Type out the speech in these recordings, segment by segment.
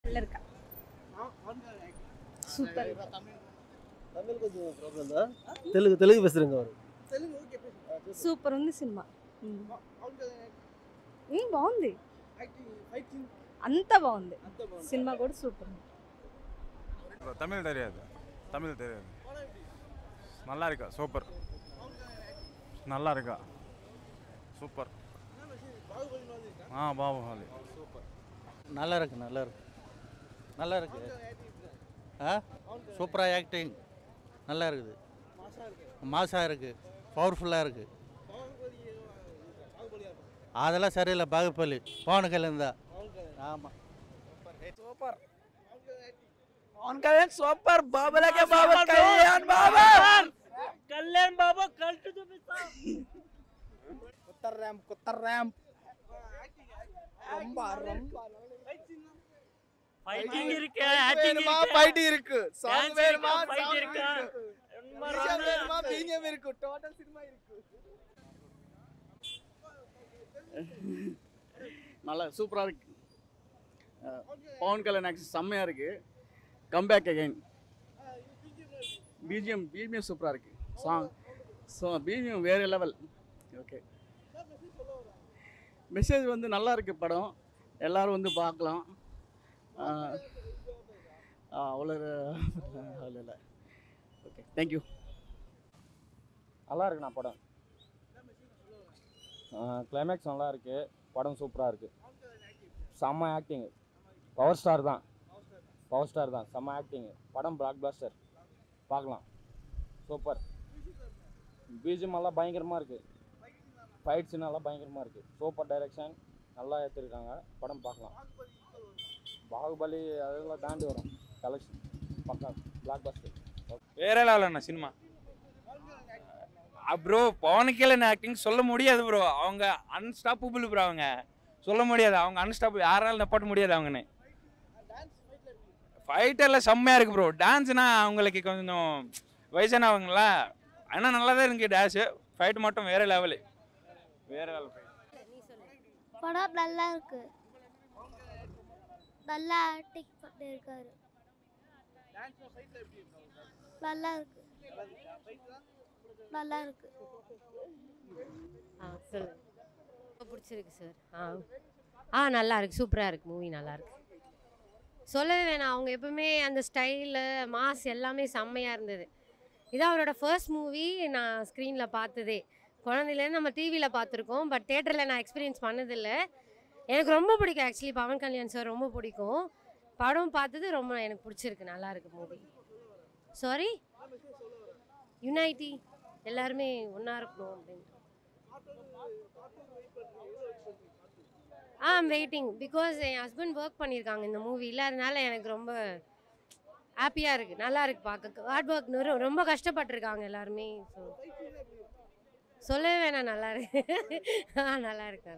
நல்லா இருக்கா சூப்பர் தமிழ் கொஞ்சம் ப்ராப்ளம் தான். தெலுங்கு பேசுறேங்க அவர். సూపర్ ఉంది సినిమా బాగుంది అంతా బాగుంది సినిమా కూడా సూపర్ தமிழ் தெரியாது நல்லா இருக்கா சூப்பர் நல்லா இருக்கா சூப்பர் பாகுபலி நல்லா இருக்கு சூப்பராக ஆக்டிங் நல்லா இருக்குது மாசாக இருக்குது பவர்ஃபுல்லாக இருக்குது அதெல்லாம் சரியில்லை பாகுபலி பவன் கல்யாணம் தான் ஆமாம் సూపర్ పవన్ కళ్యాణ్ సూపర్ బాబులకే బాబు కళ్యాణ్ బాబు కల్టు చూపిస్తా కొత్త ర్యాంప్ ரொம்ப ஃபைட்டிங் இருக்கு ஆக்டிங் ஃபைட்டிங் இருக்கு சாங் வேணுமா ஃபைட் இருக்கு வேணுமா பிஜிஎம் இருக்கு டோட்டல் சினிமா இருக்கு நல்லா சூப்பராக இருக்கு பவன் கல்யாண் ஆக்ஷன் செம்மையாக இருக்கு கம்பேக் அகைன் பிஜிஎம் சூப்பராக இருக்கு சாங் பிஜிஎம் வேறு லெவல் ஓகே மெசேஜ் வந்து நல்லா இருக்கு படம் எல்லாரும் வந்து பார்க்கலாம் அவ்வளோ இல்லை ஓகே தேங்க்யூ நல்லா இருக்குண்ணா படம் கிளைமேக்ஸ் நல்லா இருக்கு படம் சூப்பராக இருக்கு செம்ம ஆக்டிங் பவர் ஸ்டார் தான் செம்ம ஆக்டிங் படம் பிளாக் பிளாஸ்டர் பார்க்கலாம் சூப்பர் பிஜிஎம் எல்லாம் பயங்கரமாக இருக்குது ஃபைட் சீன் எல்லாம் பயங்கரமாக இருக்குது சூப்பர் டைரக்ஷன் நல்லா எடுத்துருக்காங்க படம் பார்க்கலாம் பாகுபலி அதெல்லாம் தாண்டி வரும் கலெக்ஷன் பக்கா பிளாக் பஸ்டர் வேற level cinema bro Pawan Kalyan acting சொல்ல முடியாது ப்ரோ அவங்க அன்ஸ்டாப்பபிள் ப்ரோ அவங்க சொல்ல முடியாது அவங்க அன்ஸ்டாப்பபிள் யாராலும் நப்பாட்ட முடியாது அவங்கன்னு ஃபைட்டெல்லாம் செம்மையாக இருக்குது ப்ரோ டான்ஸ்னா அவங்களுக்கு கொஞ்சம் வயசானவங்களா ஆனால் நல்லா தான் இருக்குது டான்ஸு ஃபைட் மட்டும் வேறு லெவலு படம் நல்லா இருக்கு நல்லா ஆக்டிங் பண்ணிருக்காரு நல்லா இருக்கு சொல்லு பிடிச்சிருக்கு சார் நல்லா இருக்கு சூப்பராக இருக்கு மூவி நல்லா இருக்கு சொல்லவே வேணாம் அவங்க எப்பவுமே அந்த ஸ்டைலு மாஸ் எல்லாமே செம்மையாக இருந்தது இதான் அவரோட ஃபர்ஸ்ட் மூவி நான் ஸ்க்ரீனில் பார்த்ததே குழந்தையிலேருந்து நம்ம டிவியில் பார்த்துருக்கோம் பட் தேட்டரில் நான் எக்ஸ்பீரியன்ஸ் பண்ணதில்லை எனக்கு ரொம்ப பிடிக்கும் ஆக்சுவலி பவன் கல்யாண் சார் ரொம்ப பிடிக்கும் படம் பார்த்தது ரொம்ப எனக்கு பிடிச்சிருக்கு நல்லா இருக்கு மூவி சாரி யுனைட்டி எல்லாருமே ஒன்றா இருக்கணும் அப்படின்ட்டு I'm waiting because N husband work பண்ணியிருக்காங்க இந்த மூவியில் அதனால எனக்கு ரொம்ப ஹாப்பியாக இருக்குது நல்லா இருக்குது பார்க்க ஹார்ட் ஒர்க் ரொம்ப கஷ்டப்பட்டிருக்காங்க எல்லாருமே ஸோ சொல்லவே வேணாம் நல்லா இருக்கு நல்லா இருக்கு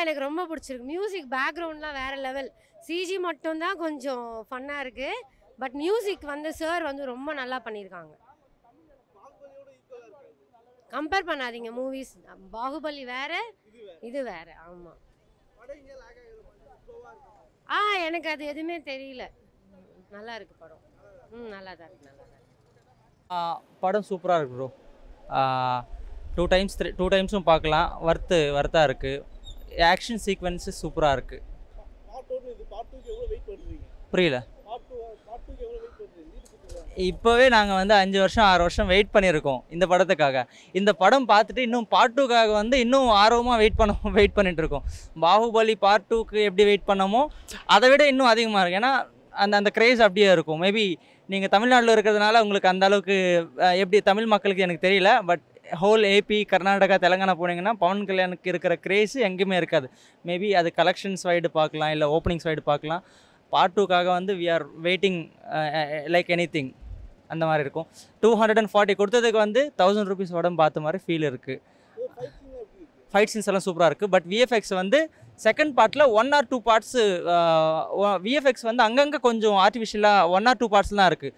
எனக்கு ரொம்ப பிடிச்சிருக்கு மியூசிக் பேக்ரவுண்ட்லாம் வேறு லெவல் சிஜி மட்டும்தான் கொஞ்சம் ஃபன்னாக இருக்குது பட் மியூசிக் வந்து சார் வந்து ரொம்ப நல்லா பண்ணியிருக்காங்க கம்பேர் பண்ணாதீங்க மூவிஸ் பாகுபலி வேறு இது வேறு ஆமாம் எனக்கு அது எதுவுமே தெரியல நல்லா இருக்கு படம் நல்லா தான் இருக்கு படம் சூப்பராக இருக்கு ப்ரோ 2 டைம்ஸும் பார்க்கலாம் வர்த்தாக இருக்குது ஆக்ஷன் சீக்வன்ஸு சூப்பராக இருக்குது புரியல இப்போவே நாங்கள் வந்து 5 வருஷம் 6 வருஷம் வெயிட் பண்ணியிருக்கோம் இந்த படத்துக்காக இந்த படம் பார்த்துட்டு இன்னும் பார்ட் 2க்காக வந்து இன்னும் ஆர்வமாக வெயிட் பண்ணிகிட்ருக்கோம் பாகுபலி பார்ட் 2க்கு எப்படி வெயிட் பண்ணமோ அதை விட இன்னும் அதிகமாக இருக்குது ஏன்னா அந்த கிரேஸ் அப்படியே இருக்கும் மேபி நீங்கள் தமிழ்நாட்டில் இருக்கிறதுனால உங்களுக்கு அந்த அளவுக்கு எப்படி தமிழ் மக்களுக்கு எனக்கு தெரியல but whole AP Karnataka Telangana போனீங்கன்னா பவன் கல்யாணுக்கு இருக்கிற கிரேஸு எங்கேயுமே இருக்காது மேபி அது கலெக்ஷன்ஸ் வைடு பார்க்கலாம் இல்லை ஓப்பனிங்ஸ் வைடு பார்க்கலாம் பார்ட் 2க்காக வந்து we are waiting like anything அந்த மாதிரி இருக்கும் 240 கொடுத்ததுக்கு வந்து 1000 rupees உடம்பு பார்த்த மாதிரி ஃபீல் இருக்குது ஃபைட் சீன்ஸ் எல்லாம் சூப்பராக இருக்குது பட் விஎஃப்எக்ஸ் வந்து செகண்ட் பார்ட்டில் 1 or 2 பார்ட்ஸு விஎஃப்எக்ஸ் வந்து அங்கங்கே கொஞ்சம் ஆர்டிஃபிஷியலாக 1 or 2 பார்ட்ஸ் தான் இருக்குது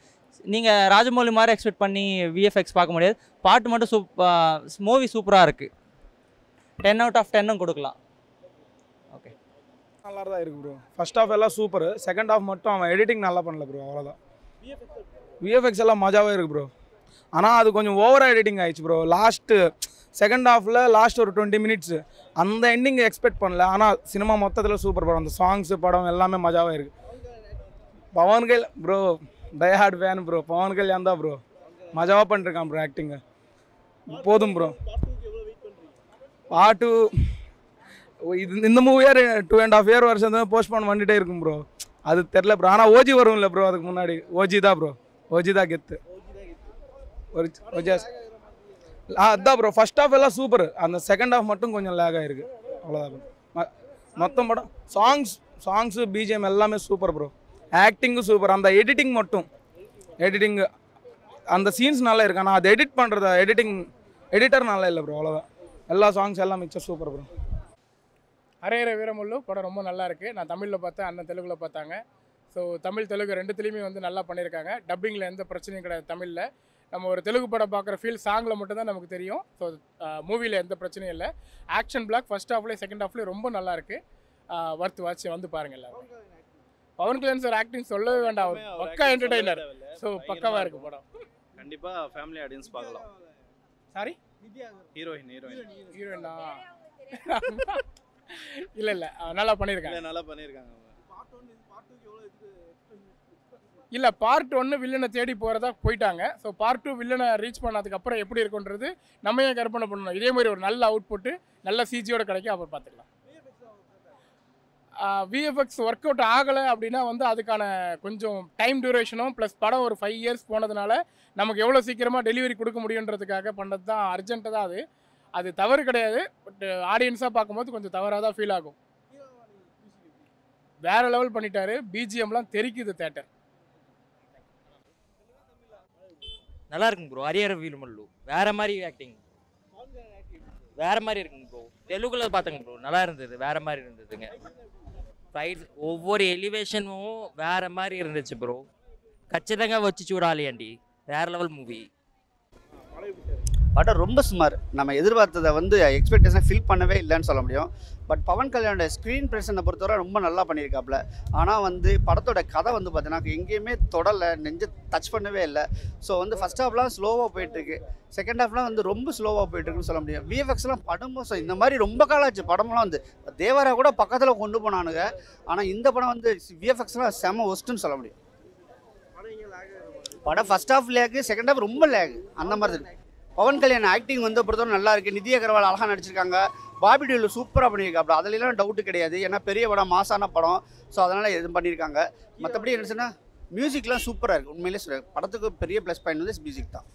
நீங்கள் ராஜமௌலி மாதிரி எக்ஸ்பெக்ட் பண்ணி விஎஃப்எக்ஸ் பார்க்க முடியாது பாட்டு மட்டும் மூவி சூப்பராக இருக்குது 10 out of 10 கொடுக்கலாம் ஓகே நல்லா தான் இருக்குது ப்ரோ. ஃபர்ஸ்ட் ஹாஃப் எல்லாம் சூப்பர், செகண்ட் ஹாஃப் மட்டும் அவன் எடிட்டிங் நல்லா பண்ணல ப்ரோ, அவ்வளோதான். விஎஃப்எக்ஸ் எல்லாம் மஜாவே இருக்குது ப்ரோ. ஆனால் அது கொஞ்சம் ஓவராக எடிட்டிங் ஆயிடுச்சு ப்ரோ. செகண்ட் ஹாஃபில் லாஸ்ட் ஒரு 20 மினிட்ஸ் அந்த எண்டிங் எக்ஸ்பெக்ட் பண்ணல. ஆனால் சினிமா மொத்தத்தில் சூப்பர் ப்ரோ. அந்த சாங்ஸு படம் எல்லாமே மஜாவே இருக்குது. Pawan Kalyan bro die hard fan bro. Pawan Kalyan தான் ப்ரோ மஜாவாக பண்ணிருக்கான் ப்ரோ ஆக்டிங்கு. போதும் ப்ரோ. பாட்டு இந்த மூவியே 2.5 year வருஷம் தான் போஸ்ட்போன் பண்ணிட்டே இருக்கும் ப்ரோ. அது தெரில ப்ரோ. ஆனால் ஓஜி வரும் இல்லை ப்ரோ, அதுக்கு முன்னாடி ஓஜி தான் ப்ரோ. ஓஜி தான் கெத்து. அதான் ப்ரோ. ஃபர்ஸ்ட் ஹாஃப் எல்லாம் சூப்பர், அந்த செகண்ட் ஹாஃப் மட்டும் கொஞ்சம் லேக் ஆகிருக்கு, அவ்வளோதான் ப்ரோ. மொத்தம் படம் சாங்ஸு பிஜிஎம் எல்லாமே சூப்பர் ப்ரோ. ஆக்டிங்கும் சூப்பர். அந்த எடிட்டிங் மட்டும் அந்த சீன்ஸ் நல்லா இருக்கு. ஆனால் அது எடிட் பண்ணுறது எடிட்டர் நல்லா இல்லை ப்ரோ, அவ்வளோதான். எல்லா சாங்ஸ் எல்லாம் மிச்சம் சூப்பர் ப்ரோ. ஹரேர வீரமுள்ளு படம் ரொம்ப நல்லா இருக்குது. நான் தமிழில் பார்த்தேன், அண்ணன் தெலுங்கில் பார்த்தாங்க. ஸோ தமிழ் தெலுங்கு ரெண்டுத்துலேயுமே வந்து நல்லா பண்ணியிருக்காங்க. டப்பிங்கில் எந்த பிரச்சனையும் கிடையாது. தமிழில் நம்ம ஒரு தெலுங்கு படம் பார்க்குற ஃபீல் சாங்கில் மட்டும்தான் நமக்கு தெரியும். ஸோ மூவியில் எந்த பிரச்சனையும் இல்லை. ஆக்ஷன் பிளாக் ஃபர்ஸ்ட் ஹாஃப்லேயே செகண்ட் ஹாஃப்லேயே ரொம்ப நல்லா இருக்குது. வர்த்து வாட்ச் வந்து பாருங்கள் எல்லாரும். பவன் கல்யாண் சார் ஆக்டிங் சொல்லவே வேண்டாம், அவர் பக்கா என்டர்டெய்னர். ஸோ பக்காவாக இருக்குது படம். கண்டிப்பாக ஃபேமிலி ஆடியன்ஸ் பார்க்கலாம். சாரி ஹீரோயினா இல்லை நல்லா பண்ணியிருக்காங்க. இல்லை பார்ட் 1 வில்லனை தேடி போகிறதா போயிட்டாங்க. ஸோ பார்ட் 2 வில்லனை ரீச் பண்ணதுக்கப்புறம் எப்படி இருக்குன்றது நம்ம ஏன் கற்பனை பண்ணணும். இதே மாதிரி ஒரு நல்ல அவுட்புட்டு நல்ல சிஜியோட கிடைக்கும், அப்புறம் பார்த்துக்கலாம். விஎஃப்எக்ஸ் ஒர்க் அவுட் ஆகலை அப்படின்னா வந்து அதுக்கான கொஞ்சம் டைம் டியூரேஷனும் ப்ளஸ் படம் ஒரு 5 years போனதுனால நமக்கு எவ்வளோ சீக்கிரமாக டெலிவரி கொடுக்க முடியுன்றதுக்காக பண்ணது தான், அர்ஜென்ட்டு தான். அது தவறு கிடையாது. பட் ஆடியன்ஸாக பார்க்கும்போது கொஞ்சம் தவறாக தான் ஃபீல் ஆகும். வேறு லெவல் பண்ணிட்டாரு. பிஜிஎம்லாம் தெரிக்குது தேட்டர். நல்லா இருக்குங்க ப்ரோ. ஹரிஹர வீரமல்லு வேறு மாதிரி ஆக்டிங், வேறு மாதிரி இருக்குங்க ப்ரோ. தெலுங்குல பார்த்தங்க ப்ரோ, நல்லா இருந்தது, வேறு மாதிரி இருந்ததுங்க. ஃபைட் ஒவ்வொரு எலிவேஷனும் வேறு மாதிரி இருந்துச்சு ப்ரோ. ఖచ్చితంగా వచ్చి చూడాలి అండి. வேறு லெவல் மூவி. படம் ரொம்ப சுமார். நம்ம எதிர்பார்த்ததை வந்து எக்ஸ்பெக்டேஷன் ஃபில் பண்ணவே இல்லைன்னு சொல்ல முடியும். பட் பவன் கல்யாணோட ஸ்க்ரீன் ப்ரெசனை பொறுத்தவரை ரொம்ப நல்லா பண்ணியிருக்காப்புல. ஆனால் வந்து படத்தோட கதை வந்து பார்த்தீங்கன்னா எங்கேயுமே தொடலை, நெஞ்சை டச் பண்ணவே இல்லை. ஸோ வந்து ஃபஸ்ட் ஹாஃப்லாம் ஸ்லோவாக போயிட்டுருக்கு, செகண்ட் ஹாஃப்லாம் வந்து ரொம்ப ஸ்லோவாக போயிட்டுருக்குன்னு சொல்ல முடியும். விஎஃப்எக்ஸ்லாம் படம் மோசம். இந்த மாதிரி ரொம்ப காலம் ஆச்சு படம்லாம் வந்து. தேவரா கூட பக்கத்தில் கொண்டு போனானுங்க. ஆனால் இந்த படம் வந்து விஎஃப்எக்ஸ்லாம் செம ஒஸ்ட்டுன்னு சொல்ல முடியும். படம் first half lag, second half ரொம்ப லேகு, அந்த மாதிரி இருக்குது. பவன் கல்யாண் ஆக்டிங் வந்து பொறுத்தவரை நல்லா இருக்குது. நிதி அகர்வால் அழகாக நடிச்சிருக்காங்க. பாபி டியூல் சூப்பராக பண்ணியிருக்காப்புல. அதிலலாம் டவுட்டு கிடையாது. ஏன்னா பெரிய படம், மாசான படம். ஸோ அதனால் இது பண்ணியிருக்காங்க. மற்றபடி என்ன சொன்னால் மியூசிக்லாம் சூப்பராக இருக்குது. உண்மையிலே படத்துக்கு பெரிய ப்ளஸ் பாயிண்ட் வந்து மியூசிக் தான்.